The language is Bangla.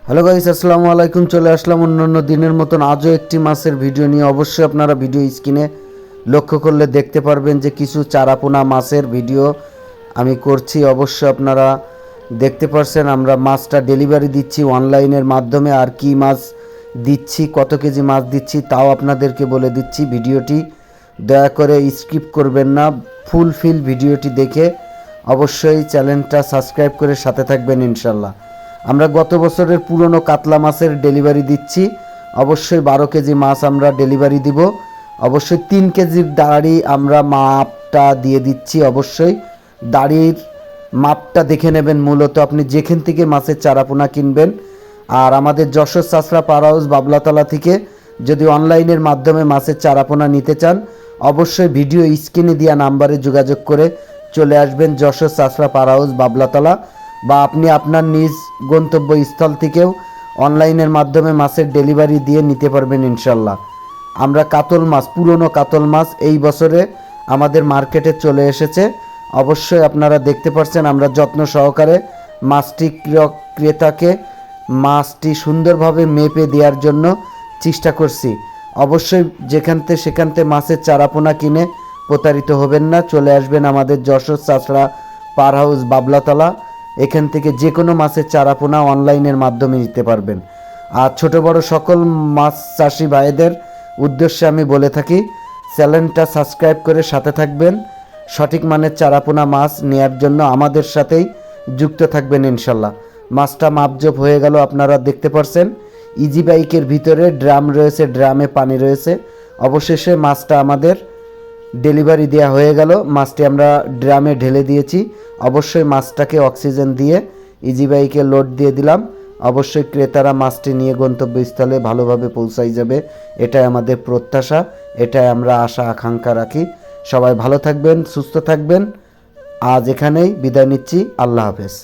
হ্যালো গাইস, আসসালামু আলাইকুম। চলে আসলাম অন্যান্য দিনের মতন আজও একটি মাছের ভিডিও নিয়ে। অবশ্যই আপনারা ভিডিও স্ক্রিনে লক্ষ্য করলে দেখতে পারবেন যে কিছু চারাপোনা মাছের ভিডিও আমি করছি। অবশ্যই আপনারা দেখতে পারছেন আমরা মাছটা ডেলিভারি দিচ্ছি অনলাইনের মাধ্যমে। আর কি মাছ দিচ্ছি, কত কেজি মাছ দিচ্ছি তাও আপনাদেরকে বলে দিচ্ছি। ভিডিওটি দয়া করে স্কিপ করবেন না, ফুলফিল ভিডিওটি দেখে অবশ্যই চ্যানেলটা সাবস্ক্রাইব করে সাথে থাকবেন ইনশাল্লাহ। আমরা গত বছরের পুরনো কাতলা মাছের ডেলিভারি দিচ্ছি। অবশ্যই 12 কেজি মাছ আমরা ডেলিভারি দিব। অবশ্যই 3 কেজির দাড়ি আমরা মাপটা দিয়ে দিচ্ছি। অবশ্যই দাড়ির মাপটা দেখে নেবেন। মূলত আপনি যেখান থেকে মাছের চারাপোনা কিনবেন, আর আমাদের যশোর চাষড়া পার হাউস বাবলাতলা থেকে যদি অনলাইনের মাধ্যমে মাছের চারাপোনা নিতে চান, অবশ্যই ভিডিও স্ক্রিনে দেওয়া নাম্বারে যোগাযোগ করে চলে আসবেন যশোর চাষড়া পার হাউস বাবলাতলা, বা আপনি আপনার নিজ গন্তব্যস্থল থেকেও অনলাইনের মাধ্যমে মাছের ডেলিভারি দিয়ে নিতে পারবেন ইনশাল্লাহ। আমরা কাতল মাছ, পুরনো কাতল মাছ এই বছরে আমাদের মার্কেটে চলে এসেছে। অবশ্যই আপনারা দেখতে পাচ্ছেন আমরা যত্ন সহকারে মাছটি ক্রেতাকে মাছটি সুন্দরভাবে মেপে দেওয়ার জন্য চেষ্টা করছি। অবশ্যই সেখান থেকে মাছের চারাপোনা কিনে প্রতারিত হবেন না। চলে আসবেন আমাদের যশোর চাষড়া পার হাউস বাবলাতলা। এখান থেকে যে কোনো মাছের চারাপোনা অনলাইনের মাধ্যমে নিতে পারবেন। আর ছোট বড় সকল মাছ চাষি ভাইদের উদ্দেশ্যে আমি বলে থাকি, চ্যানেলটা সাবস্ক্রাইব করে সাথে থাকবেন। সঠিক মানের চারাপোনা মাছ নেয়ার জন্য আমাদের সাথেই যুক্ত থাকবেন ইনশাল্লাহ। মাছটা মাপজোপ হয়ে গেল, আপনারা দেখতে পাচ্ছেন। ইজি বাইকের ভিতরে ড্রাম রয়েছে, ড্রামে পানি রয়েছে। অবশেষে মাছটা আমাদের ডেলিভারি দেওয়া হয়ে গেল। মাছটি আমরা ড্রামে ঢেলে দিয়েছি। অবশ্যই মাছটাকে অক্সিজেন দিয়ে ইজি বাইকে লোড দিয়ে দিলাম। অবশ্যই ক্রেতারা মাছটি নিয়ে গন্তব্যস্থলে ভালোভাবে পৌঁছাই যাবে, এটাই আমাদের প্রত্যাশা, এটাই আমরা আশা আকাঙ্ক্ষা রাখি। সবাই ভালো থাকবেন, সুস্থ থাকবেন। আজ এখানেই বিদায় নিচ্ছি। আল্লাহ হাফেজ।